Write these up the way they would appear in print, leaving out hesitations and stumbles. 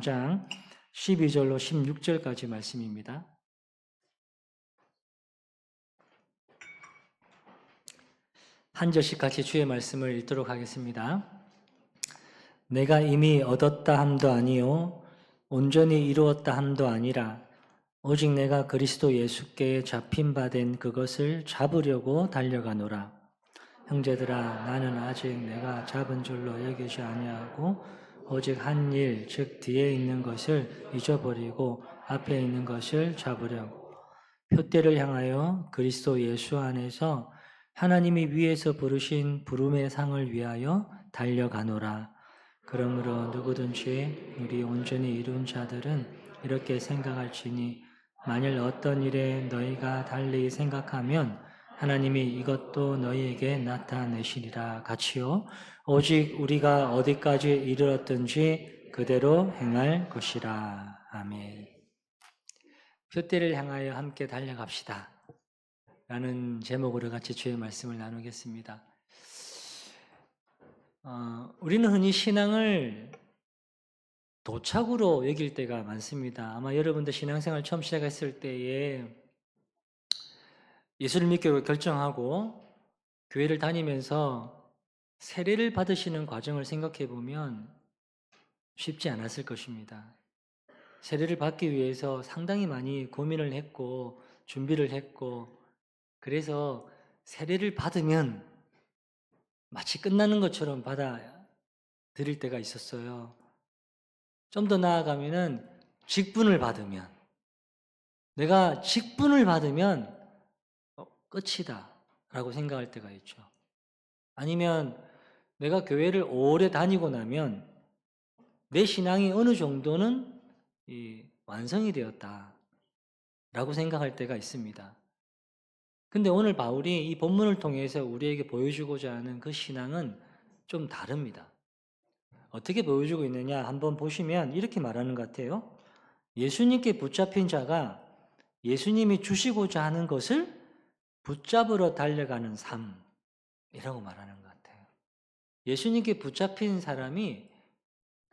장 12절로 16절까지 말씀입니다. 한 절씩 같이 주의 말씀을 읽도록 하겠습니다. 내가 이미 얻었다 함도 아니요 온전히 이루었다 함도 아니라 오직 내가 그리스도 예수께 잡힌 바 된 그것을 잡으려고 달려가노라. 형제들아, 나는 아직 내가 잡은 줄로 여기지 아니하고 오직 한 일, 즉 뒤에 있는 것을 잊어버리고 앞에 있는 것을 잡으려고 표대를 향하여 그리스도 예수 안에서 하나님이 위에서 부르신 부름의 상을 위하여 달려가노라. 그러므로 누구든지 우리 온전히 이룬 자들은 이렇게 생각할지니 만일 어떤 일에 너희가 달리 생각하면 하나님이 이것도 너희에게 나타내시리라. 같이요. 오직 우리가 어디까지 이르렀든지 그대로 행할 것이라. 아멘. 표대를 향하여 함께 달려갑시다. 라는 제목으로 같이 주의 말씀을 나누겠습니다. 우리는 흔히 신앙을 도착으로 여길 때가 많습니다. 아마 여러분들 신앙생활 처음 시작했을 때에 예수를 믿기로 결정하고 교회를 다니면서 세례를 받으시는 과정을 생각해 보면 쉽지 않았을 것입니다. 세례를 받기 위해서 상당히 많이 고민을 했고 준비를 했고 그래서 세례를 받으면 마치 끝나는 것처럼 받아들일 때가 있었어요. 좀 더 나아가면은 직분을 받으면 내가 직분을 받으면 끝이다 라고 생각할 때가 있죠. 아니면 내가 교회를 오래 다니고 나면 내 신앙이 어느 정도는 완성이 되었다 라고 생각할 때가 있습니다. 근데 오늘 바울이 이 본문을 통해서 우리에게 보여주고자 하는 그 신앙은 좀 다릅니다. 어떻게 보여주고 있느냐 한번 보시면 이렇게 말하는 것 같아요. 예수님께 붙잡힌 자가 예수님이 주시고자 하는 것을 붙잡으러 달려가는 삶이라고 말하는 것 같아요. 예수님께 붙잡힌 사람이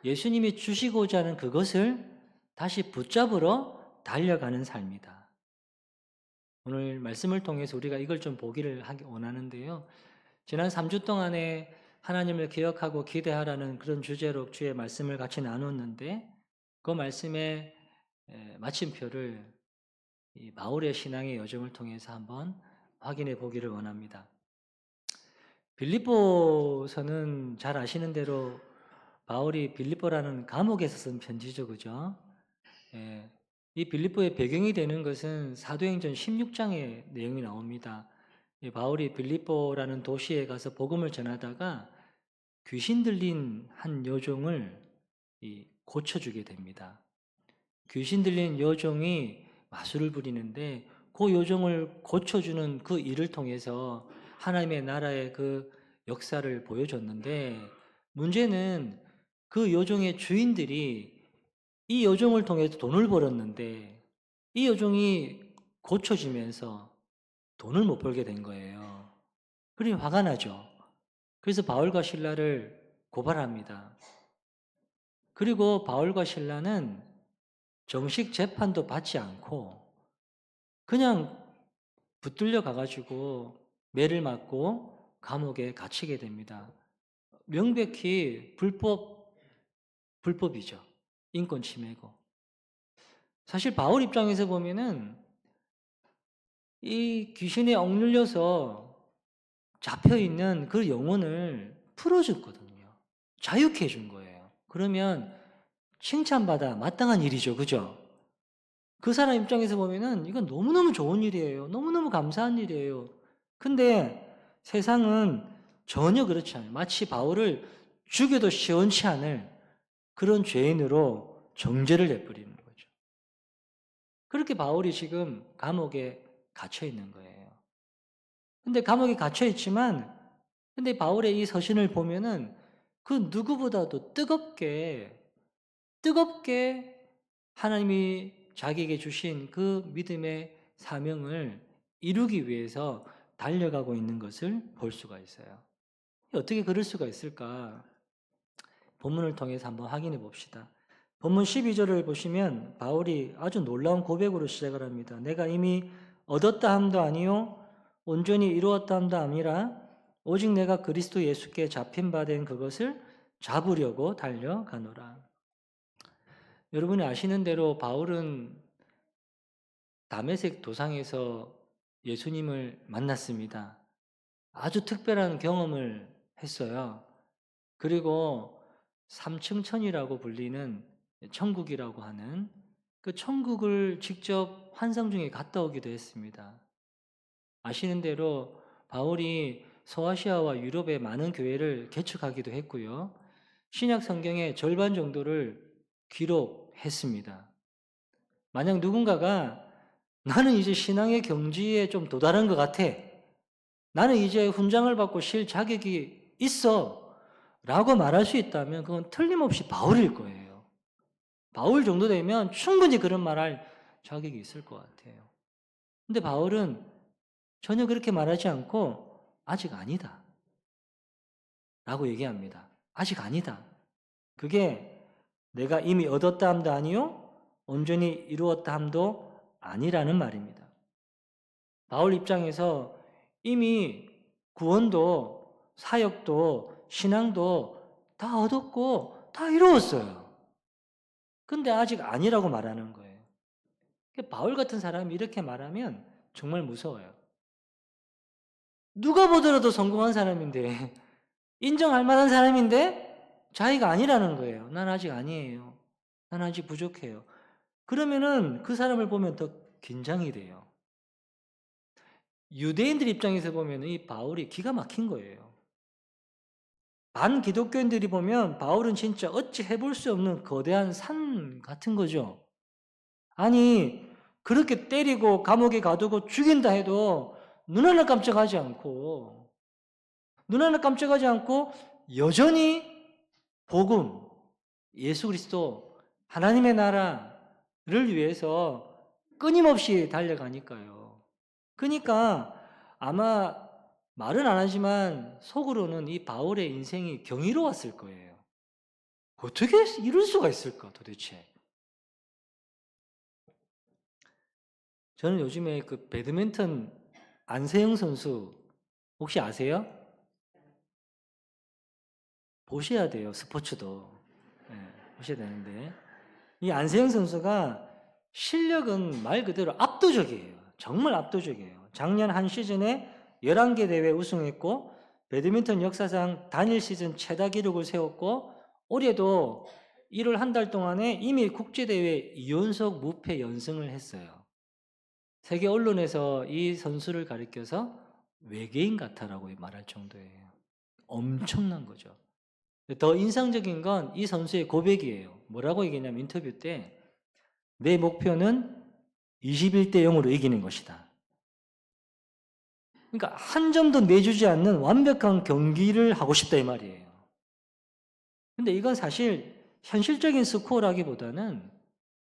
예수님이 주시고자 하는 그것을 다시 붙잡으러 달려가는 삶이다. 오늘 말씀을 통해서 우리가 이걸 좀 보기를 하기 원하는데요. 지난 3주 동안에 하나님을 기억하고 기대하라는 그런 주제로 주의 말씀을 같이 나눴는데 그 말씀의 마침표를 이 바울의 신앙의 여정을 통해서 한번 확인해 보기를 원합니다. 빌립보서는 잘 아시는 대로 바울이 빌립보라는 감옥에서 쓴 편지죠, 그죠? 이 빌립보의 배경이 되는 것은 사도행전 16장의 내용이 나옵니다. 바울이 빌립보라는 도시에 가서 복음을 전하다가 귀신 들린 한 여종을 고쳐주게 됩니다. 귀신 들린 여종이 마술을 부리는데 그 여종을 고쳐주는 그 일을 통해서 하나님의 나라의 그 역사를 보여줬는데 문제는 그 여종의 주인들이 이 여종을 통해서 돈을 벌었는데 이 여종이 고쳐지면서 돈을 못 벌게 된 거예요. 그러니 화가 나죠. 그래서 바울과 실라를 고발합니다. 그리고 바울과 실라는 정식 재판도 받지 않고 그냥 붙들려 가가지고 매를 맞고 감옥에 갇히게 됩니다. 명백히 불법이죠. 인권 침해고. 사실 바울 입장에서 보면은 이 귀신에 억눌려서 잡혀있는 그 영혼을 풀어줬거든요. 자유케 해준 거예요. 그러면 칭찬받아 마땅한 일이죠. 그죠? 그 사람 입장에서 보면은 이건 너무너무 좋은 일이에요. 너무너무 감사한 일이에요. 근데 세상은 전혀 그렇지 않아요. 마치 바울을 죽여도 시원치 않을 그런 죄인으로 정죄를 내버리는 거죠. 그렇게 바울이 지금 감옥에 갇혀 있는 거예요. 근데 감옥에 갇혀 있지만, 근데 바울의 이 서신을 보면은 그 누구보다도 뜨겁게 하나님이 자기에게 주신 그 믿음의 사명을 이루기 위해서 달려가고 있는 것을 볼 수가 있어요. 어떻게 그럴 수가 있을까? 본문을 통해서 한번 확인해 봅시다. 본문 12절을 보시면 바울이 아주 놀라운 고백으로 시작을 합니다. 내가 이미 얻었다 함도 아니요 온전히 이루었다 함도 아니라 오직 내가 그리스도 예수께 잡힌 바 된 그것을 잡으려고 달려가노라. 여러분이 아시는 대로 바울은 다메섹 도상에서 예수님을 만났습니다. 아주 특별한 경험을 했어요. 그리고 삼층천이라고 불리는 천국이라고 하는 그 천국을 직접 환상 중에 갔다 오기도 했습니다. 아시는 대로 바울이 소아시아와 유럽의 많은 교회를 개척하기도 했고요. 신약 성경의 절반 정도를 기록했습니다. 만약 누군가가 나는 이제 신앙의 경지에 좀 도달한 것 같아. 나는 이제 훈장을 받고 쉴 자격이 있어. 라고 말할 수 있다면 그건 틀림없이 바울일 거예요. 바울 정도 되면 충분히 그런 말할 자격이 있을 것 같아요. 근데 바울은 전혀 그렇게 말하지 않고 아직 아니다. 라고 얘기합니다. 아직 아니다. 그게 내가 이미 얻었다 함도 아니요 온전히 이루었다 함도 아니라는 말입니다. 바울 입장에서 이미 구원도 사역도 신앙도 다 얻었고 다 이루었어요. 근데 아직 아니라고 말하는 거예요. 바울 같은 사람이 이렇게 말하면 정말 무서워요. 누가 보더라도 성공한 사람인데 인정할 만한 사람인데 자기가 아니라는 거예요. 난 아직 아니에요. 난 아직 부족해요. 그러면은 그 사람을 보면 더 긴장이 돼요. 유대인들 입장에서 보면 이 바울이 기가 막힌 거예요. 반기독교인들이 보면 바울은 진짜 어찌 해볼 수 없는 거대한 산 같은 거죠. 아니, 그렇게 때리고 감옥에 가두고 죽인다 해도 눈 하나 깜짝하지 않고, 눈 하나 깜짝하지 않고 여전히 복음, 예수 그리스도, 하나님의 나라를 위해서 끊임없이 달려가니까요. 그러니까 아마 말은 안 하지만 속으로는 이 바울의 인생이 경이로웠을 거예요. 어떻게 이럴 수가 있을까 도대체. 저는 요즘에 그 배드민턴 안세영 선수 혹시 아세요? 보셔야 돼요. 스포츠도. 네, 보셔야 되는데. 이 안세영 선수가 실력은 말 그대로 압도적이에요. 정말 압도적이에요. 작년 한 시즌에 11개 대회 우승했고 배드민턴 역사상 단일 시즌 최다 기록을 세웠고 올해도 1월 한 달 동안에 이미 국제대회 2연속 무패 연승을 했어요. 세계 언론에서 이 선수를 가리켜서 외계인 같아라고 말할 정도예요. 엄청난 거죠. 더 인상적인 건 이 선수의 고백이에요. 뭐라고 얘기했냐면 인터뷰 때 내 목표는 21대 0으로 이기는 것이다. 그러니까 한 점도 내주지 않는 완벽한 경기를 하고 싶다 이 말이에요. 근데 이건 사실 현실적인 스코어라기보다는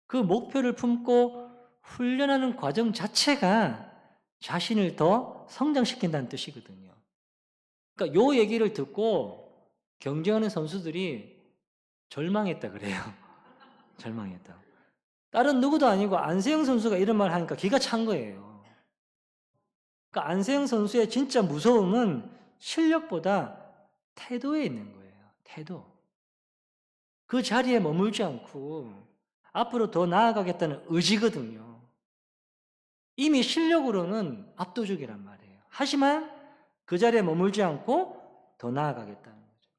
그 목표를 품고 훈련하는 과정 자체가 자신을 더 성장시킨다는 뜻이거든요. 그러니까 요 얘기를 듣고 경쟁하는 선수들이 절망했다 그래요. 절망했다. 다른 누구도 아니고 안세영 선수가 이런 말 하니까 기가 찬 거예요. 그러니까 안세영 선수의 진짜 무서움은 실력보다 태도에 있는 거예요. 태도. 그 자리에 머물지 않고 앞으로 더 나아가겠다는 의지거든요. 이미 실력으로는 압도적이란 말이에요. 하지만 그 자리에 머물지 않고 더 나아가겠다는 거죠.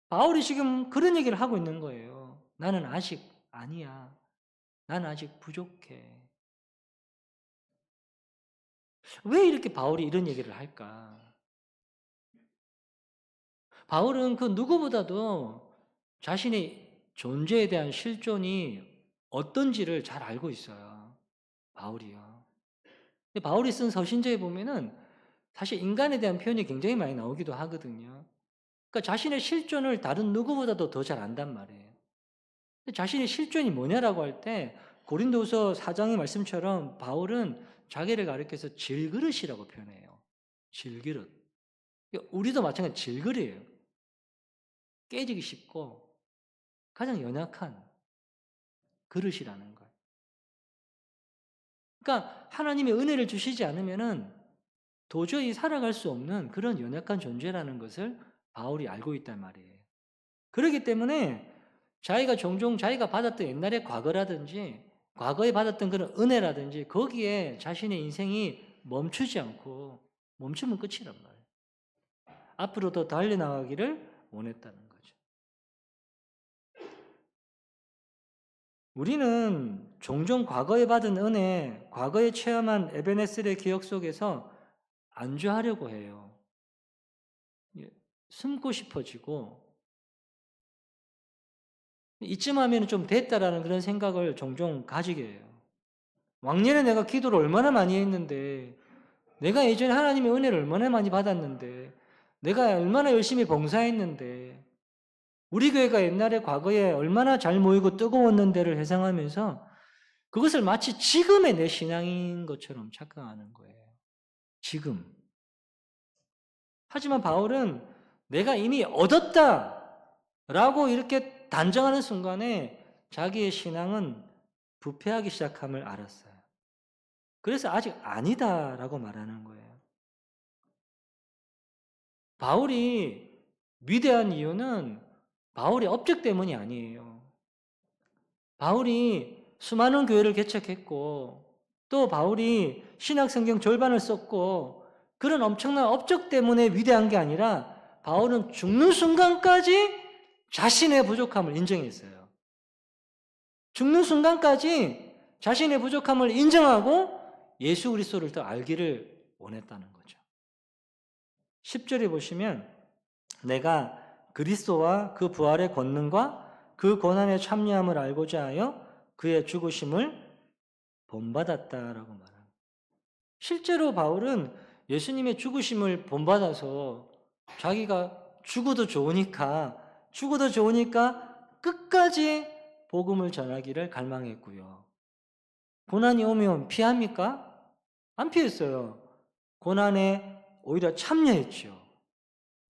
바울이 지금 그런 얘기를 하고 있는 거예요. 나는 아직 아니야. 나는 아직 부족해. 왜 이렇게 바울이 이런 얘기를 할까? 바울은 그 누구보다도 자신의 존재에 대한 실존이 어떤지를 잘 알고 있어요. 바울이요. 근데 바울이 쓴 서신서에 보면은 사실 인간에 대한 표현이 굉장히 많이 나오기도 하거든요. 그러니까 자신의 실존을 다른 누구보다도 더 잘 안단 말이에요. 근데 자신의 실존이 뭐냐라고 할 때 고린도후서 4장의 말씀처럼 바울은 자기를 가리켜서 질그릇이라고 표현해요. 질그릇. 그러니까 우리도 마찬가지 질그릇이에요. 깨지기 쉽고 가장 연약한. 그릇이라는 거예요. 그러니까 하나님의 은혜를 주시지 않으면은 도저히 살아갈 수 없는 그런 연약한 존재라는 것을 바울이 알고 있단 말이에요. 그렇기 때문에 자기가 종종 자기가 받았던 옛날의 과거라든지 과거에 받았던 그런 은혜라든지 거기에 자신의 인생이 멈추지 않고 멈추면 끝이란 말이에요. 앞으로 더 달려나가기를 원했다는 거죠. 우리는 종종 과거에 받은 은혜, 과거에 체험한 에베네셀의 기억 속에서 안주하려고 해요. 숨고 싶어지고 이쯤 하면 좀 됐다라는 그런 생각을 종종 가지게 해요. 왕년에 내가 기도를 얼마나 많이 했는데, 내가 예전에 하나님의 은혜를 얼마나 많이 받았는데, 내가 얼마나 열심히 봉사했는데, 우리 교회가 옛날에 과거에 얼마나 잘 모이고 뜨거웠는데를 회상하면서 그것을 마치 지금의 내 신앙인 것처럼 착각하는 거예요. 지금. 하지만 바울은 내가 이미 얻었다라고 이렇게 단정하는 순간에 자기의 신앙은 부패하기 시작함을 알았어요. 그래서 아직 아니다라고 말하는 거예요. 바울이 위대한 이유는 바울의 업적 때문이 아니에요. 바울이 수많은 교회를 개척했고 또 바울이 신약성경 절반을 썼고 그런 엄청난 업적 때문에 위대한 게 아니라 바울은 죽는 순간까지 자신의 부족함을 인정했어요. 죽는 순간까지 자신의 부족함을 인정하고 예수 그리스도를 더 알기를 원했다는 거죠. 10절에 보시면 내가 그리스도와 그 부활의 권능과 그 고난의 참여함을 알고자 하여 그의 죽으심을 본받았다라고 말합니다. 실제로 바울은 예수님의 죽으심을 본받아서 자기가 죽어도 좋으니까 끝까지 복음을 전하기를 갈망했고요. 고난이 오면 피합니까? 안 피했어요. 고난에 오히려 참여했죠.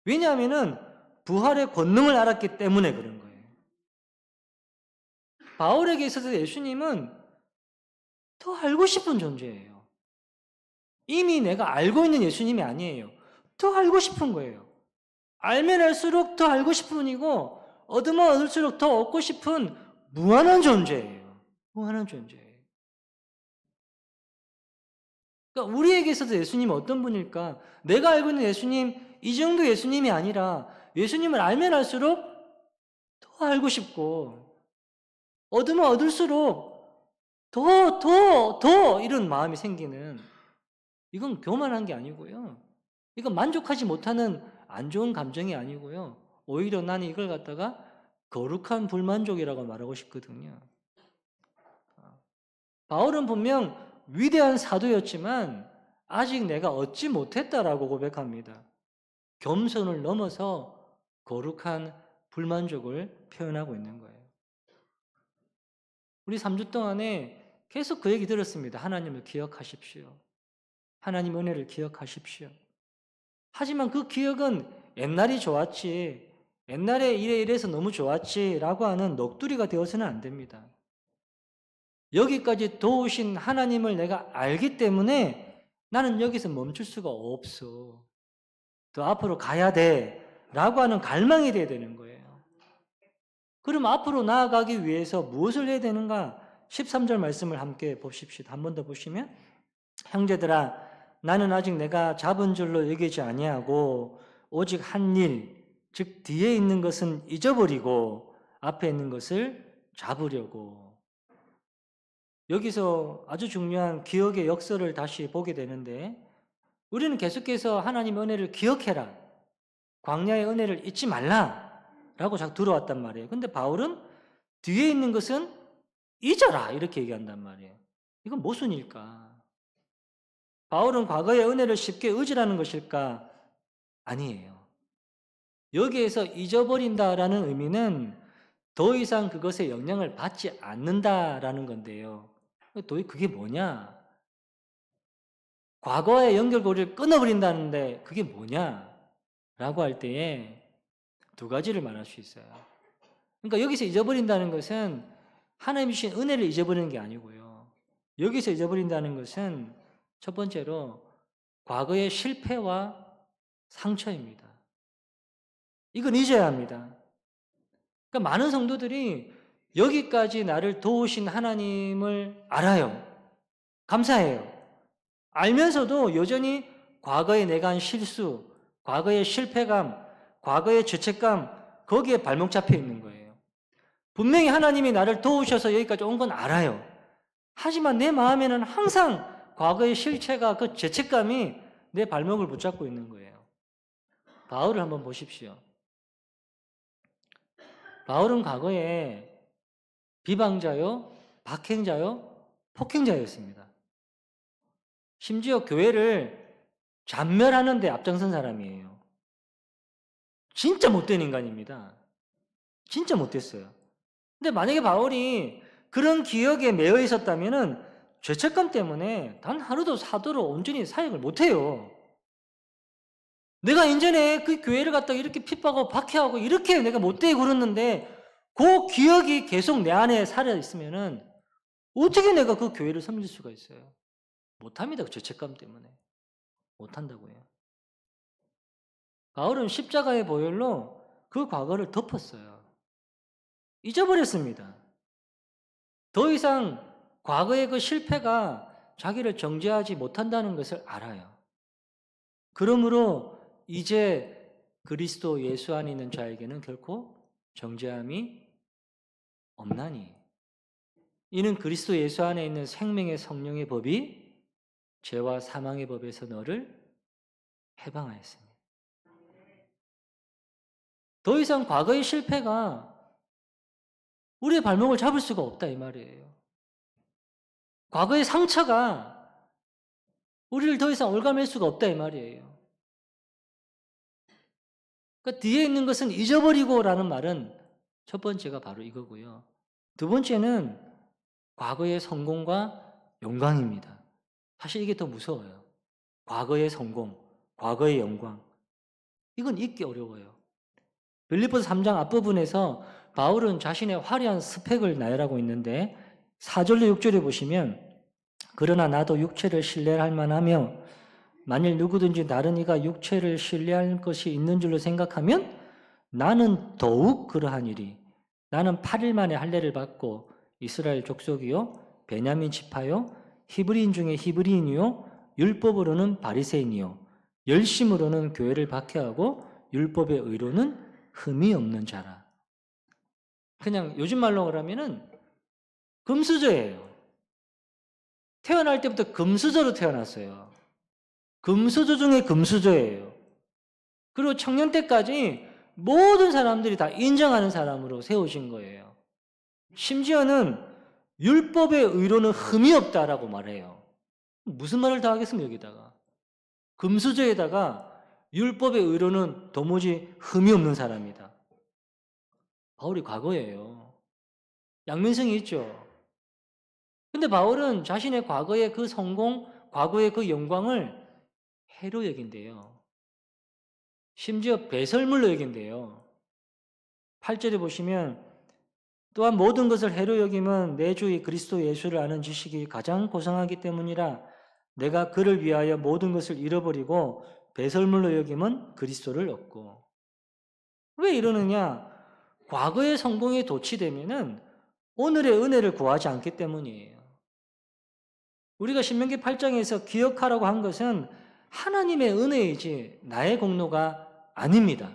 왜냐하면 부활의 권능을 알았기 때문에 그런 거예요. 바울에게 있어서 예수님은 더 알고 싶은 존재예요. 이미 내가 알고 있는 예수님이 아니에요. 더 알고 싶은 거예요. 알면 알수록 더 알고 싶은 분이고 얻으면 얻을수록 더 얻고 싶은 무한한 존재예요. 무한한 존재예요. 그러니까 우리에게 있어서 예수님은 어떤 분일까? 내가 알고 있는 예수님, 이 정도 예수님이 아니라 예수님을 알면 알수록 더 알고 싶고 얻으면 얻을수록 더 이런 마음이 생기는, 이건 교만한 게 아니고요. 이건 만족하지 못하는 안 좋은 감정이 아니고요. 오히려 나는 이걸 갖다가 거룩한 불만족이라고 말하고 싶거든요. 바울은 분명 위대한 사도였지만 아직 내가 얻지 못했다라고 고백합니다. 겸손을 넘어서 거룩한 불만족을 표현하고 있는 거예요. 우리 3주 동안에 계속 그 얘기 들었습니다. 하나님을 기억하십시오. 하나님 은혜를 기억하십시오. 하지만 그 기억은 옛날이 좋았지, 옛날에 이래서 너무 좋았지 라고 하는 넋두리가 되어서는 안 됩니다. 여기까지 도우신 하나님을 내가 알기 때문에 나는 여기서 멈출 수가 없어. 더 앞으로 가야 돼 라고 하는 갈망이 돼야 되는 거예요. 그럼 앞으로 나아가기 위해서 무엇을 해야 되는가? 13절 말씀을 함께 보십시다. 한 번 더 보시면, 형제들아 나는 아직 내가 잡은 줄로 여기지 아니하고 오직 한 일, 즉 뒤에 있는 것은 잊어버리고 앞에 있는 것을 잡으려고. 여기서 아주 중요한 기억의 역설을 다시 보게 되는데, 우리는 계속해서 하나님의 은혜를 기억해라, 광야의 은혜를 잊지 말라 라고 자꾸 들어왔단 말이에요. 근데 바울은 뒤에 있는 것은 잊어라 이렇게 얘기한단 말이에요. 이건 무슨 일까? 바울은 과거의 은혜를 쉽게 잊으라는 것일까? 아니에요. 여기에서 잊어버린다라는 의미는 더 이상 그것의 영향을 받지 않는다라는 건데요. 그게 뭐냐? 과거의 연결고리를 끊어버린다는데 그게 뭐냐? 라고 할 때에 두 가지를 말할 수 있어요. 그러니까 여기서 잊어버린다는 것은 하나님이 주신 은혜를 잊어버리는 게 아니고요. 여기서 잊어버린다는 것은 첫 번째로 과거의 실패와 상처입니다. 이건 잊어야 합니다. 그러니까 많은 성도들이 여기까지 나를 도우신 하나님을 알아요. 감사해요. 알면서도 여전히 과거에 내가 한 실수, 과거의 실패감, 과거의 죄책감, 거기에 발목 잡혀 있는 거예요. 분명히 하나님이 나를 도우셔서 여기까지 온 건 알아요. 하지만 내 마음에는 항상 과거의 실체가 그 죄책감이 내 발목을 붙잡고 있는 거예요. 바울을 한번 보십시오. 바울은 과거에 비방자요, 박행자요, 폭행자였습니다. 심지어 교회를 잔멸하는 데 앞장선 사람이에요. 진짜 못된 인간입니다. 진짜 못됐어요. 근데 만약에 바울이 그런 기억에 매여 있었다면은 죄책감 때문에 단 하루도 사도로 온전히 사역을 못해요. 내가 인전에 그 교회를 갖다가 이렇게 핍박하고 박해하고 이렇게 내가 못되게 굴었는데 그 기억이 계속 내 안에 살아있으면은 어떻게 내가 그 교회를 섬길 수가 있어요? 못합니다. 그 죄책감 때문에. 못한다고요. 바울은 십자가의 보혈로 그 과거를 덮었어요. 잊어버렸습니다. 더 이상 과거의 그 실패가 자기를 정죄하지 못한다는 것을 알아요. 그러므로 이제 그리스도 예수 안에 있는 자에게는 결코 정죄함이 없나니 이는 그리스도 예수 안에 있는 생명의 성령의 법이 죄와 사망의 법에서 너를 해방하였습니다. 더 이상 과거의 실패가 우리의 발목을 잡을 수가 없다 이 말이에요. 과거의 상처가 우리를 더 이상 올가맬 수가 없다 이 말이에요. 그러니까 뒤에 있는 것은 잊어버리고라는 말은 첫 번째가 바로 이거고요. 두 번째는 과거의 성공과 영광입니다. 사실 이게 더 무서워요. 과거의 성공, 과거의 영광. 이건 잊기 어려워요. 빌립보서 3장 앞부분에서 바울은 자신의 화려한 스펙을 나열하고 있는데 4절로 6절에 보시면 그러나 나도 육체를 신뢰할 만하며 만일 누구든지 다른 이가 육체를 신뢰할 것이 있는 줄로 생각하면 나는 더욱 그러하니리. 나는 8일 만에 할례를 받고 이스라엘 족속이요 베냐민 지파요 히브리인 중에 히브리인이요 율법으로는 바리새인이요 열심으로는 교회를 박해하고 율법의 의로는 흠이 없는 자라. 그냥 요즘 말로 그러면은 금수저예요. 태어날 때부터 금수저로 태어났어요. 금수저 중에 금수저예요. 그리고 청년 때까지 모든 사람들이 다 인정하는 사람으로 세우신 거예요. 심지어는 율법의 의로는 흠이 없다라고 말해요. 무슨 말을 다 하겠습니까 여기다가. 금수저에다가 율법의 의로는 도무지 흠이 없는 사람이다. 바울이 과거예요. 양면성이 있죠. 근데 바울은 자신의 과거의 그 성공, 과거의 그 영광을 해로 여긴대요. 심지어 배설물로 여긴대요. 8절에 보시면 또한 모든 것을 해로 여김은 내 주의 그리스도 예수를 아는 지식이 가장 고상하기 때문이라 내가 그를 위하여 모든 것을 잃어버리고 배설물로 여김은 그리스도를 얻고. 왜 이러느냐? 과거의 성공에 도취되면은 오늘의 은혜를 구하지 않기 때문이에요. 우리가 신명기 8장에서 기억하라고 한 것은 하나님의 은혜이지 나의 공로가 아닙니다.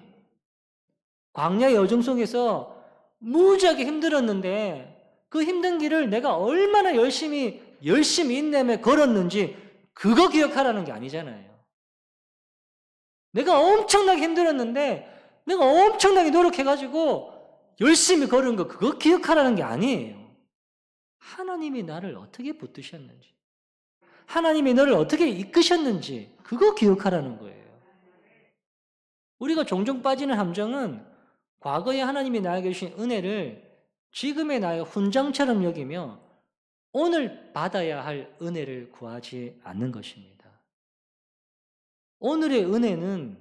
광야의 여정 속에서 무지하게 힘들었는데 그 힘든 길을 내가 얼마나 열심히 인내며 걸었는지 그거 기억하라는 게 아니잖아요. 내가 엄청나게 힘들었는데 내가 엄청나게 노력해가지고 열심히 걸은 거 그거 기억하라는 게 아니에요. 하나님이 나를 어떻게 붙드셨는지 하나님이 너를 어떻게 이끄셨는지 그거 기억하라는 거예요. 우리가 종종 빠지는 함정은 과거에 하나님이 나에게 주신 은혜를 지금의 나의 훈장처럼 여기며 오늘 받아야 할 은혜를 구하지 않는 것입니다. 오늘의 은혜는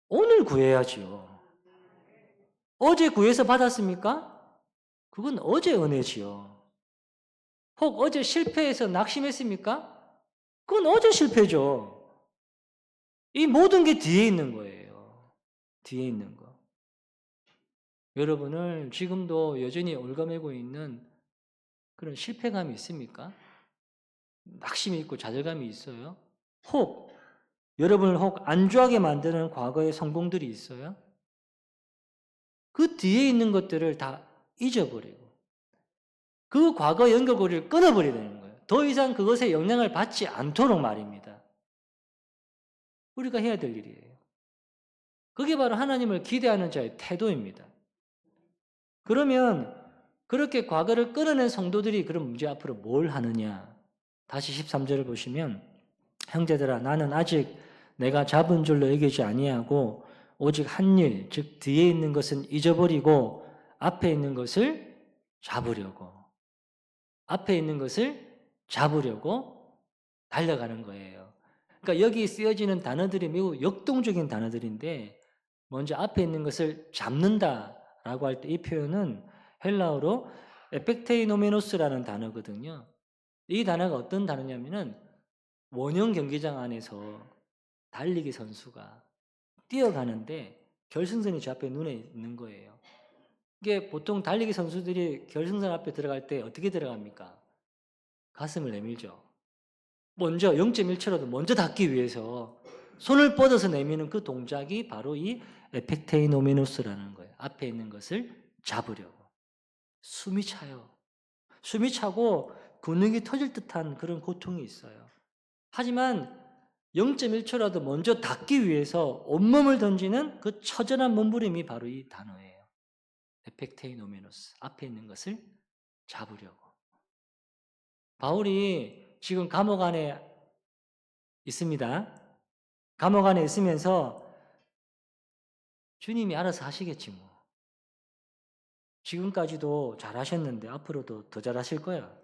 오늘 구해야지요. 어제 구해서 받았습니까? 그건 어제 은혜지요. 혹 어제 실패해서 낙심했습니까? 그건 어제 실패죠. 이 모든 게 뒤에 있는 거예요. 뒤에 있는 거. 여러분을 지금도 여전히 올가매고 있는 그런 실패감이 있습니까? 낙심이 있고 좌절감이 있어요? 혹 여러분을 혹 안주하게 만드는 과거의 성공들이 있어요? 그 뒤에 있는 것들을 다 잊어버리고 그 과거 연결고리를 끊어버려야 되는 거예요. 더 이상 그것에 영향을 받지 않도록 말입니다. 우리가 해야 될 일이에요. 그게 바로 하나님을 기대하는 자의 태도입니다. 그러면 그렇게 과거를 끊어낸 성도들이 그런 문제 앞으로 뭘 하느냐? 다시 13절을 보시면 형제들아 나는 아직 내가 잡은 줄로 여기지 아니하고 오직 한 일, 즉 뒤에 있는 것은 잊어버리고 앞에 있는 것을 잡으려고 앞에 있는 것을 잡으려고 달려가는 거예요. 그러니까 여기 쓰여지는 단어들이 매우 역동적인 단어들인데 먼저 앞에 있는 것을 잡는다라고 할 때 이 표현은 헬라어로 에펙테이노메노스라는 단어거든요. 이 단어가 어떤 단어냐면은 원형 경기장 안에서 달리기 선수가 뛰어가는데 결승선이 저 앞에 눈에 있는 거예요. 이게 보통 달리기 선수들이 결승선 앞에 들어갈 때 어떻게 들어갑니까? 가슴을 내밀죠. 먼저 0.1초라도 먼저 닿기 위해서 손을 뻗어서 내미는 그 동작이 바로 이 에펙테이노미누스라는 거예요. 앞에 있는 것을 잡으려고. 숨이 차요. 숨이 차고 근육이 터질 듯한 그런 고통이 있어요. 하지만 0.1초라도 먼저 닿기 위해서 온몸을 던지는 그 처절한 몸부림이 바로 이 단어예요. 에펙테이노미누스. 앞에 있는 것을 잡으려고. 바울이 지금 감옥 안에 있습니다. 감옥 안에 있으면서 주님이 알아서 하시겠지 뭐. 지금까지도 잘하셨는데 앞으로도 더 잘하실 거야.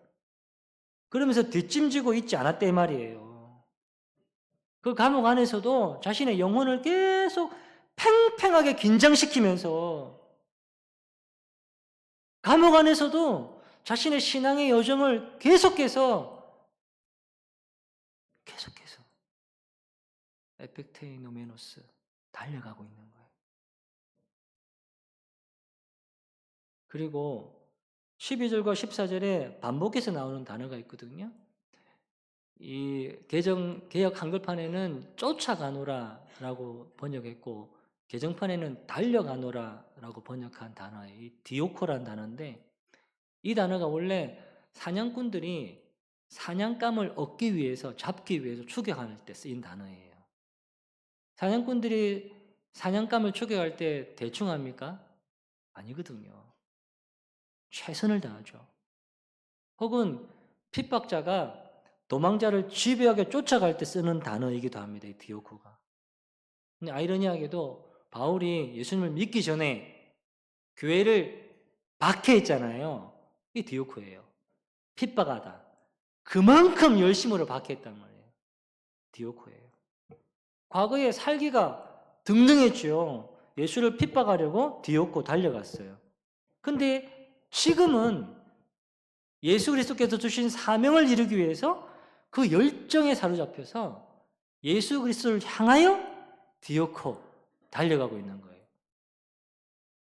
그러면서 뒷짐지고 있지 않았대 이 말이에요. 그 감옥 안에서도 자신의 영혼을 계속 팽팽하게 긴장시키면서 감옥 안에서도 자신의 신앙의 여정을 계속해서 에펙테이노메노스 달려가고 있는 거예요. 그리고 12절과 14절에 반복해서 나오는 단어가 있거든요. 이 개역 한글판에는 쫓아가노라라고 번역했고 개정판에는 달려가노라라고 번역한 단어예요. 이 디오코란 단어인데 이 단어가 원래 사냥꾼들이 사냥감을 얻기 위해서 잡기 위해서 추격할 때 쓰인 단어예요. 사냥꾼들이 사냥감을 추격할 때 대충 합니까? 아니거든요. 최선을 다하죠. 혹은 핍박자가 도망자를 집요하게 쫓아갈 때 쓰는 단어이기도 합니다. 이 디오코가. 근데 아이러니하게도 바울이 예수님을 믿기 전에 교회를 박해했잖아요. 이 디오코예요. 핍박하다. 그만큼 열심으로 박해했단 말이에요. 디오코예요. 과거에 살기가 등등했죠. 예수를 핍박하려고 디오코 달려갔어요. 근데 지금은 예수 그리스도께서 주신 사명을 이루기 위해서 그 열정에 사로잡혀서 예수 그리스도를 향하여 디오코 달려가고 있는 거예요.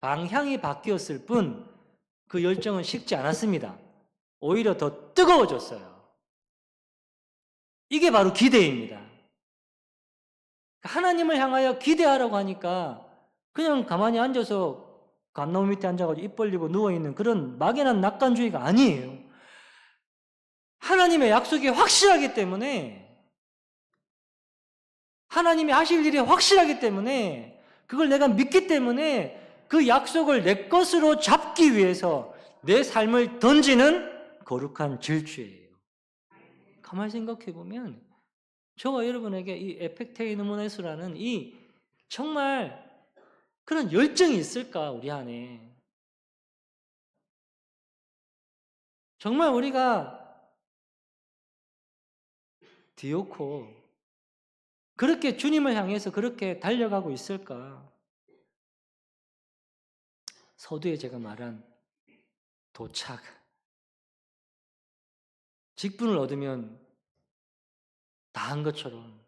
방향이 바뀌었을 뿐 그 열정은 식지 않았습니다. 오히려 더 뜨거워졌어요. 이게 바로 기대입니다. 하나님을 향하여 기대하라고 하니까 그냥 가만히 앉아서 감나무 밑에 앉아가지고 입 벌리고 누워있는 그런 막연한 낙관주의가 아니에요. 하나님의 약속이 확실하기 때문에 하나님이 하실 일이 확실하기 때문에 그걸 내가 믿기 때문에 그 약속을 내 것으로 잡기 위해서 내 삶을 던지는 거룩한 질주예요. 가만히 생각해 보면 저와 여러분에게 이 에펙테이노모네스라는 이 정말 그런 열정이 있을까 우리 안에. 정말 우리가 디오코 그렇게 주님을 향해서 그렇게 달려가고 있을까? 서두에 제가 말한 도착. 직분을 얻으면 다 한 것처럼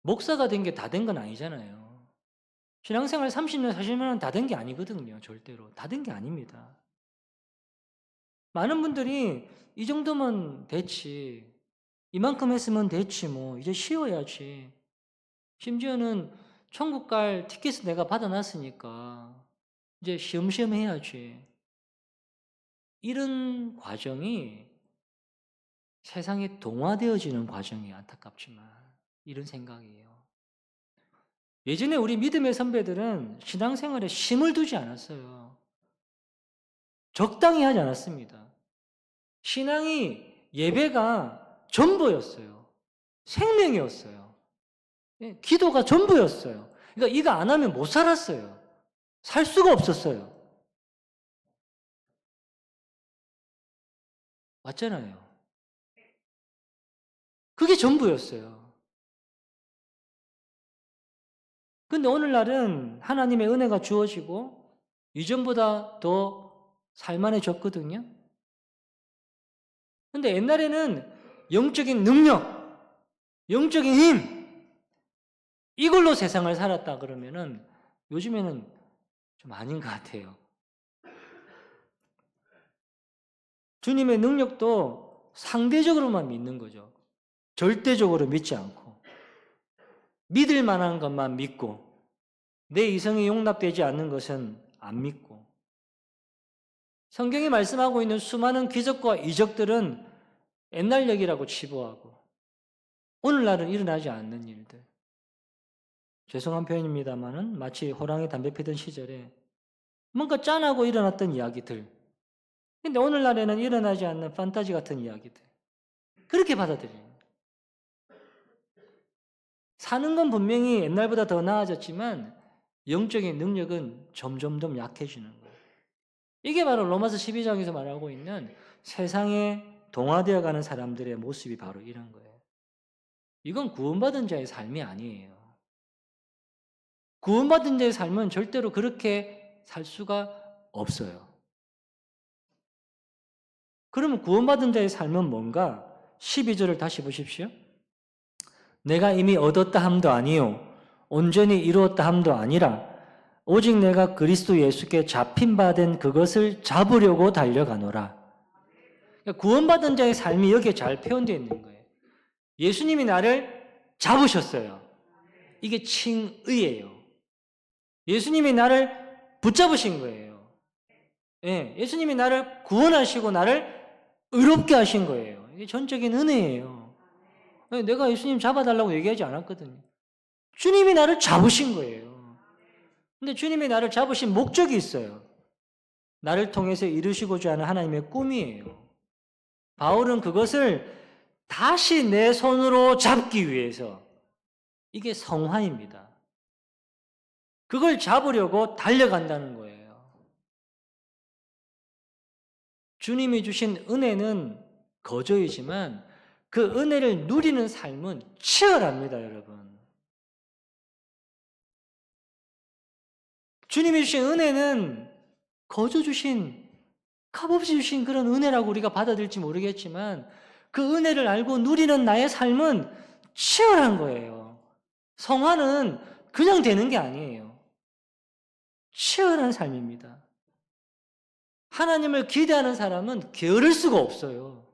목사가 된 게 다 된 건 아니잖아요. 신앙생활 30년, 40년은 다 된 게 아니거든요. 절대로. 다 된 게 아닙니다. 많은 분들이 이 정도면 됐지. 이만큼 했으면 됐지 뭐. 이제 쉬어야지. 심지어는 천국 갈 티켓을 내가 받아놨으니까 이제 쉬엄쉬엄 해야지. 이런 과정이 세상에 동화되어지는 과정이 안타깝지만 이런 생각이에요. 예전에 우리 믿음의 선배들은 신앙생활에 힘을 두지 않았어요. 적당히 하지 않았습니다. 신앙이 예배가 전부였어요. 생명이었어요. 기도가 전부였어요. 그러니까 이거 안 하면 못 살았어요. 살 수가 없었어요. 맞잖아요. 그게 전부였어요. 근데 오늘날은 하나님의 은혜가 주어지고 이전보다 더 살만해졌거든요. 근데 옛날에는 영적인 능력, 영적인 힘, 이걸로 세상을 살았다 그러면은 요즘에는 좀 아닌 것 같아요. 주님의 능력도 상대적으로만 믿는 거죠. 절대적으로 믿지 않고. 믿을 만한 것만 믿고, 내 이성이 용납되지 않는 것은 안 믿고. 성경이 말씀하고 있는 수많은 기적과 이적들은 옛날 얘기라고 치부하고, 오늘날은 일어나지 않는 일들. 죄송한 표현입니다만은 마치 호랑이 담배 피던 시절에 뭔가 짠하고 일어났던 이야기들. 근데 오늘날에는 일어나지 않는 판타지 같은 이야기들. 그렇게 받아들여요. 사는 건 분명히 옛날보다 더 나아졌지만 영적인 능력은 점점 더 약해지는 거예요. 이게 바로 로마서 12장에서 말하고 있는 세상에 동화되어 가는 사람들의 모습이 바로 이런 거예요. 이건 구원받은 자의 삶이 아니에요. 구원받은 자의 삶은 절대로 그렇게 살 수가 없어요. 그러면 구원받은 자의 삶은 뭔가? 12절을 다시 보십시오. 내가 이미 얻었다 함도 아니요 온전히 이루었다 함도 아니라 오직 내가 그리스도 예수께 잡힌 바 된 그것을 잡으려고 달려가노라. 그러니까 구원받은 자의 삶이 여기에 잘 표현되어 있는 거예요. 예수님이 나를 잡으셨어요. 이게 칭의예요. 예수님이 나를 붙잡으신 거예요. 예, 예수님이 나를 구원하시고 나를 의롭게 하신 거예요. 이게 전적인 은혜예요. 내가 예수님 잡아달라고 얘기하지 않았거든요. 주님이 나를 잡으신 거예요. 근데 주님이 나를 잡으신 목적이 있어요. 나를 통해서 이루시고자 하는 하나님의 꿈이에요. 바울은 그것을 다시 내 손으로 잡기 위해서, 이게 성화입니다. 그걸 잡으려고 달려간다는 거예요. 주님이 주신 은혜는 거저이지만 그 은혜를 누리는 삶은 치열합니다, 여러분. 주님이 주신 은혜는 거저 주신, 값없이 주신 그런 은혜라고 우리가 받아들일지 모르겠지만 그 은혜를 알고 누리는 나의 삶은 치열한 거예요. 성화는 그냥 되는 게 아니에요. 치열한 삶입니다. 하나님을 기대하는 사람은 게으를 수가 없어요.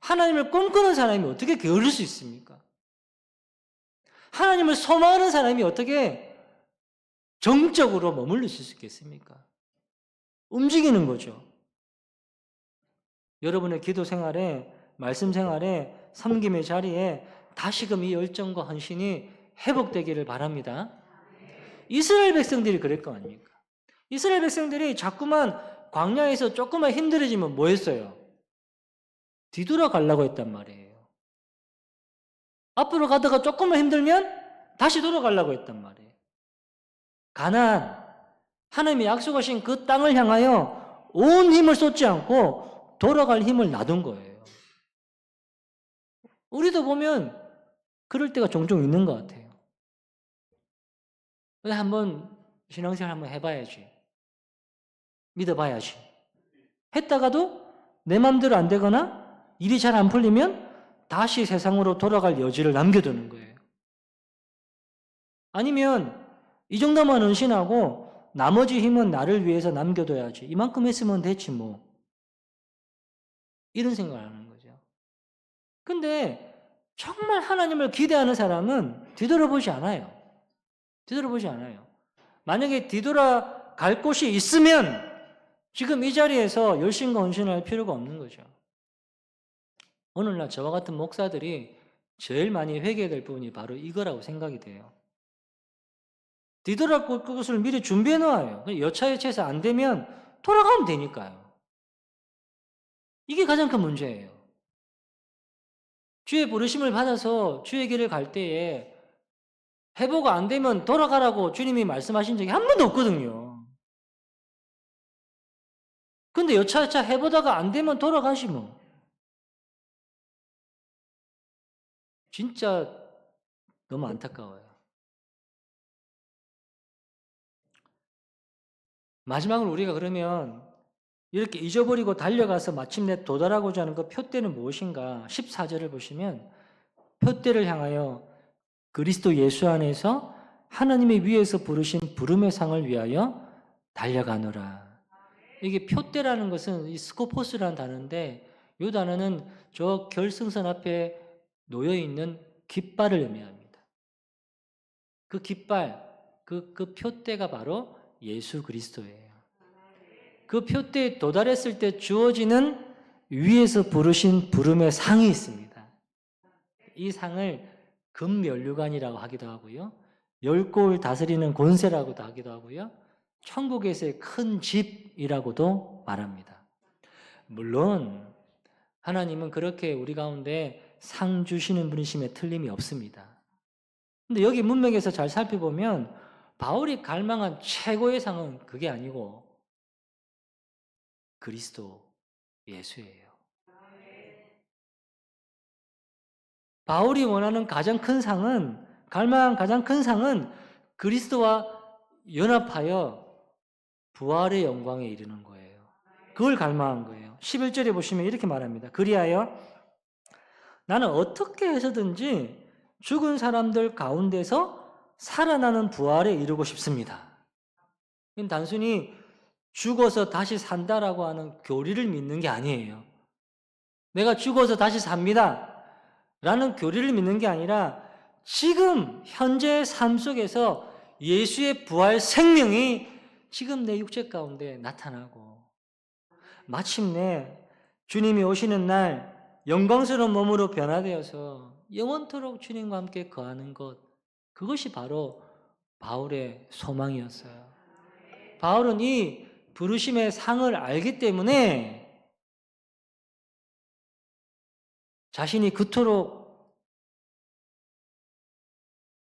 하나님을 꿈꾸는 사람이 어떻게 게으를 수 있습니까? 하나님을 소망하는 사람이 어떻게 정적으로 머물러 있을 수 있겠습니까? 움직이는 거죠. 여러분의 기도 생활에, 말씀 생활에, 섬김의 자리에 다시금 이 열정과 헌신이 회복되기를 바랍니다. 이스라엘 백성들이 그럴 거 아닙니까? 이스라엘 백성들이 자꾸만 광야에서 조금만 힘들어지면 뭐 했어요? 뒤돌아가려고 했단 말이에요. 앞으로 가다가 조금만 힘들면 다시 돌아가려고 했단 말이에요. 가나안, 하나님이 약속하신 그 땅을 향하여 온 힘을 쏟지 않고 돌아갈 힘을 놔둔 거예요. 우리도 보면 그럴 때가 종종 있는 것 같아요. 한번 신앙생활 한번 해봐야지. 믿어봐야지. 했다가도 내 마음대로 안 되거나 일이 잘 안 풀리면 다시 세상으로 돌아갈 여지를 남겨두는 거예요. 아니면 이 정도만 헌신하고 나머지 힘은 나를 위해서 남겨둬야지. 이만큼 했으면 됐지 뭐. 이런 생각을 하는 거죠. 근데 정말 하나님을 기대하는 사람은 뒤돌아보지 않아요. 뒤돌아보지 않아요. 만약에 뒤돌아갈 곳이 있으면 지금 이 자리에서 열심과 헌신할 필요가 없는 거죠. 오늘날 저와 같은 목사들이 제일 많이 회개해야 될 부분이 바로 이거라고 생각이 돼요. 뒤돌아볼 것을 미리 준비해 놓아요. 여차여차해서 안 되면 돌아가면 되니까요. 이게 가장 큰 문제예요. 주의 부르심을 받아서 주의 길을 갈 때에 회복 안 되면 돌아가라고 주님이 말씀하신 적이 한 번도 없거든요. 근데 여차여차 해보다가 안 되면 돌아가시 뭐. 진짜 너무 안타까워요. 마지막으로 우리가 그러면 이렇게 잊어버리고 달려가서 마침내 도달하고자 하는 그 표대는 무엇인가? 14절을 보시면 표대를 향하여 그리스도 예수 안에서 하나님의 위에서 부르신 부름의 상을 위하여 달려가노라. 이게 표대라는 것은 이 스코포스라는 단어인데 이 단어는 저 결승선 앞에 놓여 있는 깃발을 의미합니다. 그 깃발, 그 표대가 바로 예수 그리스도예요. 그 표대에 도달했을 때 주어지는 위에서 부르신 부름의 상이 있습니다. 이 상을 금면류관이라고 하기도 하고요. 열골 다스리는 권세라고도 하기도 하고요. 천국에서의 큰 집이라고도 말합니다. 물론 하나님은 그렇게 우리 가운데 상 주시는 분이심에 틀림이 없습니다. 근데 여기 문맥에서 잘 살펴보면 바울이 갈망한 최고의 상은 그게 아니고 그리스도 예수예요. 바울이 원하는 가장 큰 상은, 갈망한 가장 큰 상은 그리스도와 연합하여 부활의 영광에 이르는 거예요. 그걸 갈망한 거예요. 11절에 보시면 이렇게 말합니다. 그리하여 나는 어떻게 해서든지 죽은 사람들 가운데서 살아나는 부활에 이르고 싶습니다. 이건 단순히 죽어서 다시 산다라고 하는 교리를 믿는 게 아니에요. 내가 죽어서 다시 삽니다 라는 교리를 믿는 게 아니라 지금 현재의 삶 속에서 예수의 부활 생명이 지금 내 육체 가운데 나타나고 마침내 주님이 오시는 날 영광스러운 몸으로 변화되어서 영원토록 주님과 함께 거하는 것, 그것이 바로 바울의 소망이었어요. 바울은 이 부르심의 상을 알기 때문에 자신이 그토록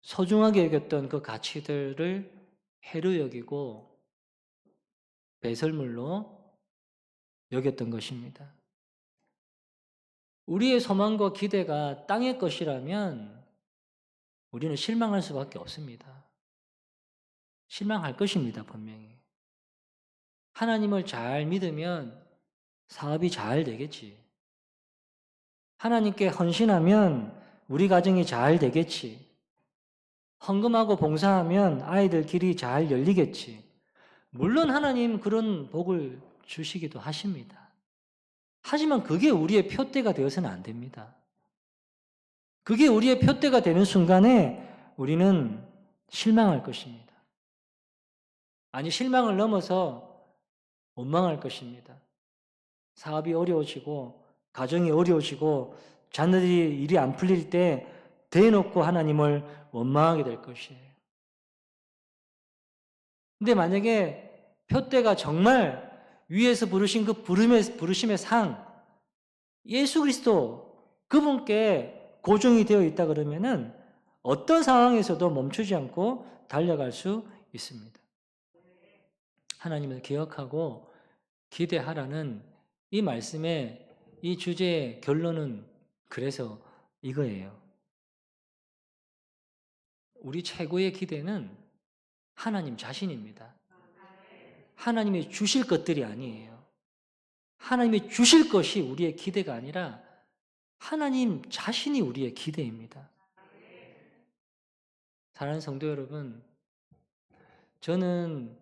소중하게 여겼던 그 가치들을 해로 여기고 배설물로 여겼던 것입니다. 우리의 소망과 기대가 땅의 것이라면 우리는 실망할 수밖에 없습니다. 실망할 것입니다, 분명히. 하나님을 잘 믿으면 사업이 잘 되겠지. 하나님께 헌신하면 우리 가정이 잘 되겠지. 헌금하고 봉사하면 아이들 길이 잘 열리겠지. 물론 하나님 그런 복을 주시기도 하십니다. 하지만 그게 우리의 표대가 되어서는 안 됩니다. 그게 우리의 표대가 되는 순간에 우리는 실망할 것입니다. 아니, 실망을 넘어서 원망할 것입니다. 사업이 어려워지고 가정이 어려워지고 자녀들이 일이 안 풀릴 때 대놓고 하나님을 원망하게 될 것이에요. 근데 만약에 표대가 정말 위에서 부르신 그 부르심의 상, 예수 그리스도 그분께 고정이 되어 있다 그러면은 어떤 상황에서도 멈추지 않고 달려갈 수 있습니다. 하나님을 기억하고 기대하라는 이 말씀의 이 주제의 결론은 그래서 이거예요. 우리 최고의 기대는 하나님 자신입니다. 하나님이 주실 것들이 아니에요. 하나님이 주실 것이 우리의 기대가 아니라 하나님 자신이 우리의 기대입니다. 사랑하는 성도 여러분, 저는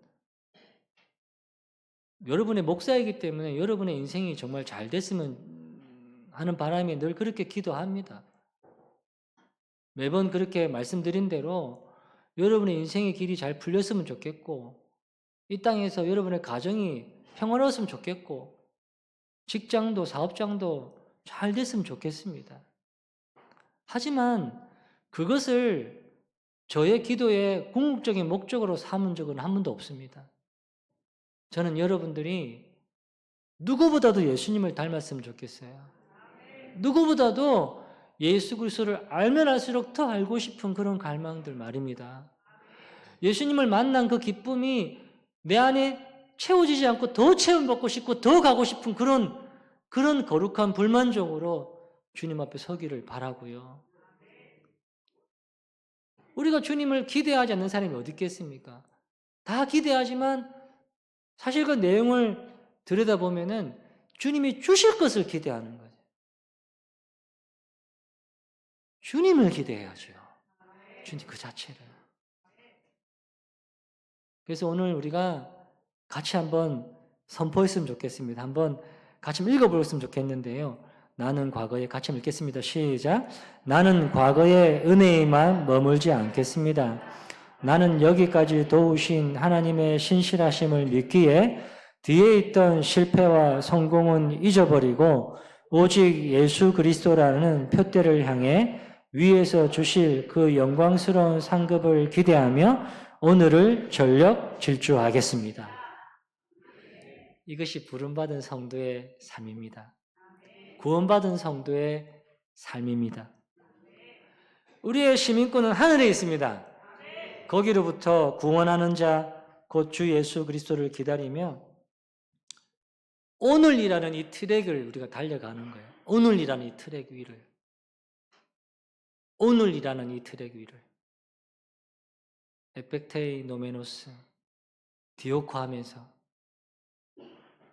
여러분의 목사이기 때문에 여러분의 인생이 정말 잘 됐으면 하는 바람에 늘 그렇게 기도합니다. 매번 그렇게 말씀드린 대로 여러분의 인생의 길이 잘 풀렸으면 좋겠고, 이 땅에서 여러분의 가정이 평화로웠으면 좋겠고, 직장도 사업장도 잘 됐으면 좋겠습니다. 하지만 그것을 저의 기도의 궁극적인 목적으로 삼은 적은 한 번도 없습니다. 저는 여러분들이 누구보다도 예수님을 닮았으면 좋겠어요. 누구보다도 예수 그리스도를 알면 알수록 더 알고 싶은 그런 갈망들 말입니다. 예수님을 만난 그 기쁨이 내 안에 채워지지 않고 더 체험받고 싶고 더 가고 싶은 그런 거룩한 불만족으로 주님 앞에 서기를 바라고요. 우리가 주님을 기대하지 않는 사람이 어디 있겠습니까? 다 기대하지만 사실 그 내용을 들여다보면은 주님이 주실 것을 기대하는 거죠. 주님을 기대해야죠. 주님 그 자체를. 그래서 오늘 우리가 같이 한번 선포했으면 좋겠습니다. 한번 같이 읽어보았으면 좋겠는데요. 나는 과거에 같이 읽겠습니다. 시작. 나는 과거의 은혜에만 머물지 않겠습니다. 나는 여기까지 도우신 하나님의 신실하심을 믿기에 뒤에 있던 실패와 성공은 잊어버리고 오직 예수 그리스도라는 표대를 향해 위에서 주실 그 영광스러운 상급을 기대하며 오늘을 전력 질주하겠습니다. 이것이 부름받은 성도의 삶입니다. 구원받은 성도의 삶입니다. 우리의 시민권은 하늘에 있습니다. 거기로부터 구원하는 자, 곧 주 예수 그리스도를 기다리며 오늘이라는 이 트랙을 우리가 달려가는 거예요. 오늘이라는 이 트랙 위를. 오늘이라는 이 트랙 위를. 에펙테이 노메노스, 디오코 하면서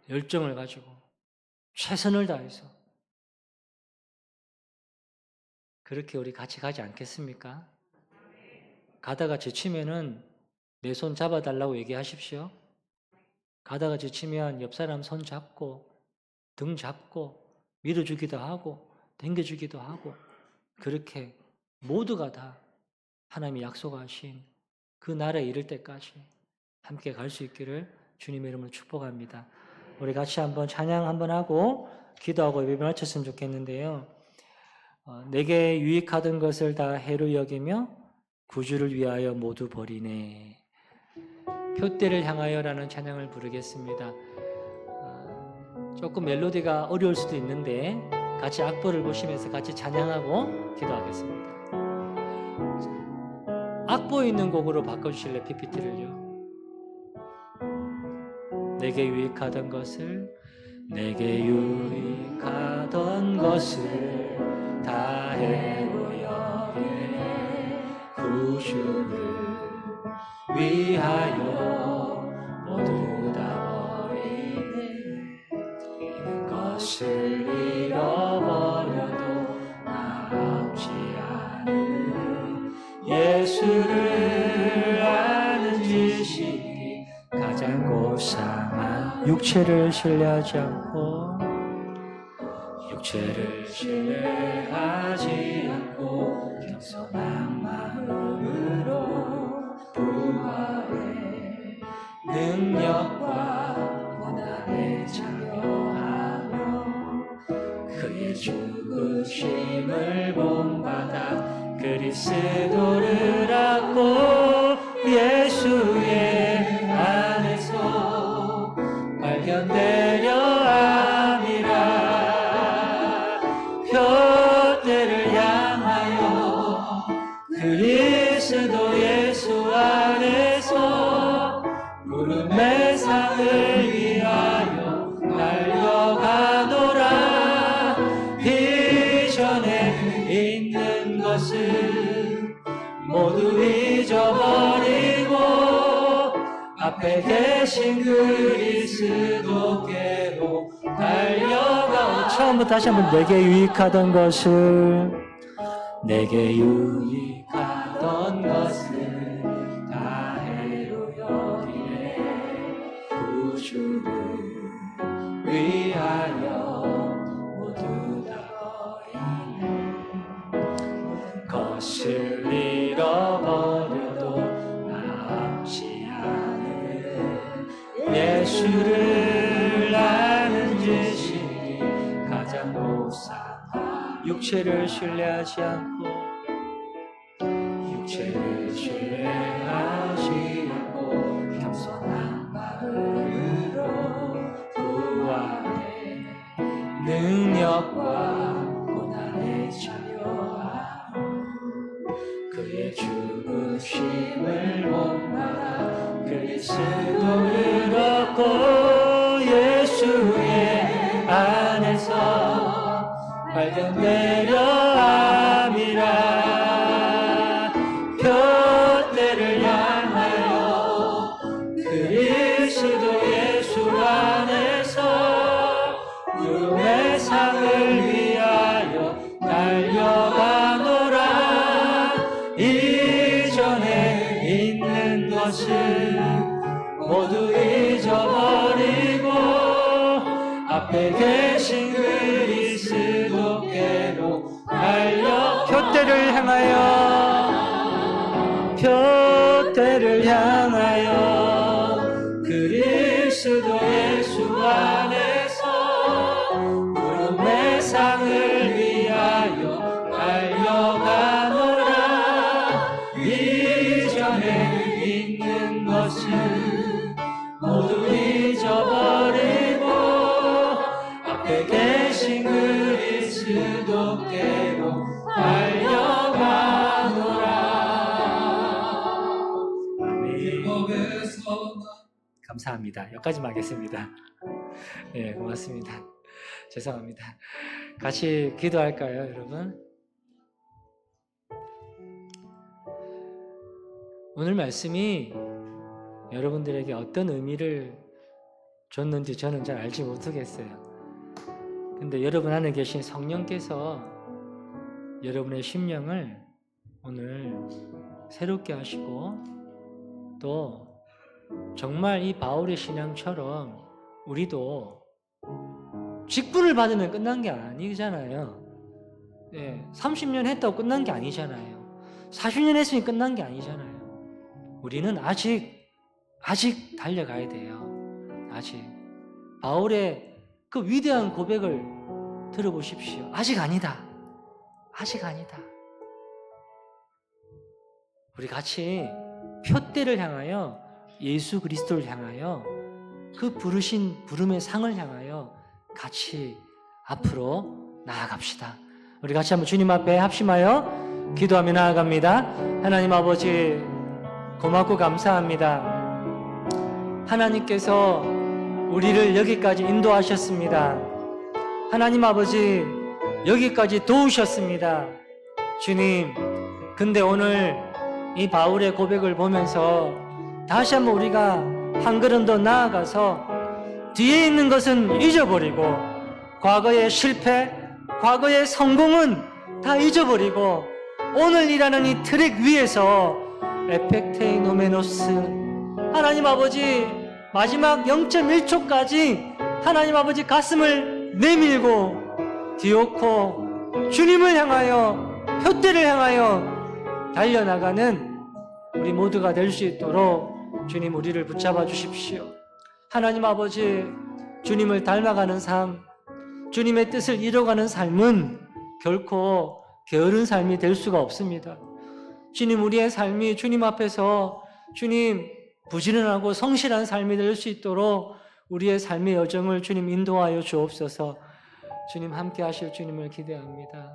열정을 가지고 최선을 다해서 그렇게 우리 같이 가지 않겠습니까? 가다가 지치면은 내 손 잡아달라고 얘기하십시오. 가다가 지치면 옆 사람 손 잡고 등 잡고 밀어주기도 하고 당겨주기도 하고 그렇게 모두가 다 하나님이 약속하신 그 나라에 이를 때까지 함께 갈 수 있기를 주님의 이름으로 축복합니다. 우리 같이 한번 찬양 한번 하고 기도하고 예배 마쳤으면 좋겠는데요. 내게 유익하던 것을 다 해로 여기며 구주를 위하여 모두 버리네. 표대를 향하여라는 찬양을 부르겠습니다. 조금 멜로디가 어려울 수도 있는데 같이 악보를 보시면서 같이 찬양하고 기도하겠습니다. 악보에 있는 곡으로 바꿔주실래요? PPT를요. 내게 유익하던 것을 다 해로 여기네. 구주를 위하여 모두 다 버리네. 이것을 잃어버려도 아깝지 않은 예수를 아는 지식이 가장 고상한 육체를 신뢰하지 않고 겸손한 마음으로 부활의 능력과 고난에 참여하며 그의 죽으심을 본받아 그리스도를 얻고 예수의 안에서 발견되려 함이라. 표대를 향하여 그리스도 예수 안에서 부름의 상을 위하여 달려가노라. 이전에 있는 것을 모두 잊어버리고 앞에 앞에 계신 그리스도께로 달려가. 처음부터 다시 한번 내게 유익하던 것을, 내게 유익하던 것을 다 해로 여기네. 구주를 위하여 모두 다 버리네. 것을 잃어버려도 남지 않을 예수를 아는 지식이 가장 고상한. 육체를 신뢰하지 않고, 육체를 신뢰하지 않고 겸손한 마음으로 구원의 능력과 고난에 참여하고 그의 죽으심을 목마다 그리스도를 얻고 예수의 안에서 발견되려 함이라. 표대를 향하여 그리스도 예수 안에서 구름의 상을 위하여 달려가노라. 이전에 있는 것을 모두 잊어버리고 앞에 계신 그리스도께로 달려. 표대를 향하여, 표대를 향하여 그리스도 예수 안에서 구름의 상을 위하여 달려가노라. 이전에 있는 것을 모두 잊어버리고 앞에 계신 그리스도께로 달려가노라. 아멘. 감사합니다. 여기까지만 하겠습니다. 네, 고맙습니다. 죄송합니다. 같이 기도할까요, 여러분? 오늘 말씀이 여러분들에게 어떤 의미를 줬는지 저는 잘 알지 못하겠어요. 근데 여러분 안에 계신 성령께서 여러분의 심령을 오늘 새롭게 하시고, 또 정말 이 바울의 신앙처럼 우리도 직분을 받으면 끝난 게 아니잖아요. 30년 했다고 끝난 게 아니잖아요. 40년 했으니 끝난 게 아니잖아요. 우리는 아직 달려가야 돼요. 아직. 바울의 그 위대한 고백을 들어보십시오. 아직 아니다. 아직 아니다. 우리 같이 표대를 향하여, 예수 그리스도를 향하여, 그 부르신 부름의 상을 향하여 같이 앞으로 나아갑시다. 우리 같이 한번 주님 앞에 합심하여 기도하며 나아갑니다. 하나님 아버지, 고맙고 감사합니다. 하나님께서 우리를 여기까지 인도하셨습니다. 하나님 아버지, 여기까지 도우셨습니다. 주님, 근데 오늘 이 바울의 고백을 보면서 다시 한번 우리가 한 걸음 더 나아가서 뒤에 있는 것은 잊어버리고, 과거의 실패, 과거의 성공은 다 잊어버리고, 오늘 일하는 이 트랙 위에서 에펙테이 노메노스, 하나님 아버지 마지막 0.1초까지 하나님 아버지 가슴을 내밀고 디오코 주님을 향하여, 표대를 향하여 달려나가는 우리 모두가 될 수 있도록 주님 우리를 붙잡아 주십시오. 하나님 아버지, 주님을 닮아가는 삶, 주님의 뜻을 이뤄가는 삶은 결코 게으른 삶이 될 수가 없습니다. 주님, 우리의 삶이 주님 앞에서 주님 부지런하고 성실한 삶이 될 수 있도록 우리의 삶의 여정을 주님 인도하여 주옵소서. 주님 함께 하실 주님을 기대합니다.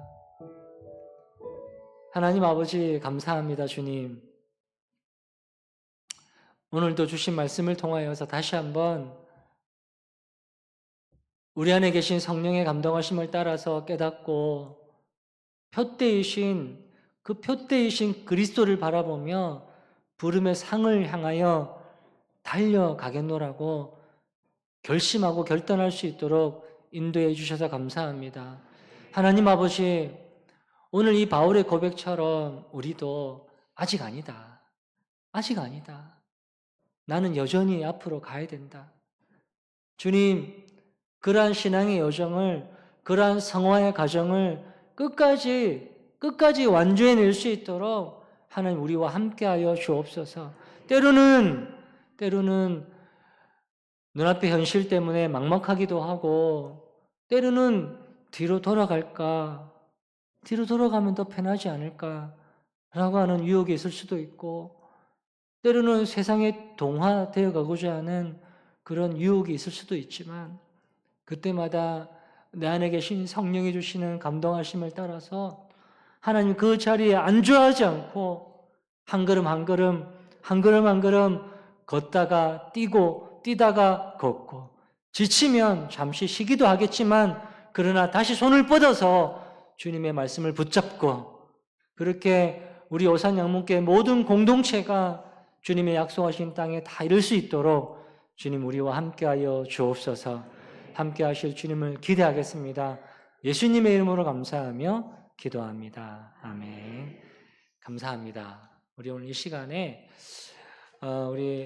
하나님 아버지 감사합니다. 주님, 오늘도 주신 말씀을 통하여서 다시 한번 우리 안에 계신 성령의 감동하심을 따라서 깨닫고 표대이신 그리스도를 바라보며 부름의 상을 향하여 달려가겠노라고 결심하고 결단할 수 있도록 인도해 주셔서 감사합니다. 하나님 아버지, 오늘 이 바울의 고백처럼 우리도 아직 아니다. 아직 아니다. 나는 여전히 앞으로 가야 된다. 주님, 그러한 신앙의 여정을, 그러한 성화의 과정을 끝까지 완주해낼 수 있도록 하나님 우리와 함께하여 주옵소서. 때로는 눈앞의 현실 때문에 막막하기도 하고, 때로는 뒤로 돌아갈까, 뒤로 돌아가면 더 편하지 않을까 라고 하는 유혹이 있을 수도 있고, 때로는 세상에 동화되어 가고자 하는 그런 유혹이 있을 수도 있지만, 그때마다 내 안에 계신 성령이 주시는 감동하심을 따라서 하나님 그 자리에 안주하지 않고 한 걸음 한 걸음 걷다가 뛰다가 걷고, 지치면 잠시 쉬기도 하겠지만 그러나 다시 손을 뻗어서 주님의 말씀을 붙잡고, 그렇게 우리 오산양문교회 모든 공동체가 주님의 약속하신 땅에 다 이룰 수 있도록 주님 우리와 함께하여 주옵소서. 함께하실 주님을 기대하겠습니다. 예수님의 이름으로 감사하며 기도합니다. 아멘. 감사합니다. 우리 오늘 이 시간에 우리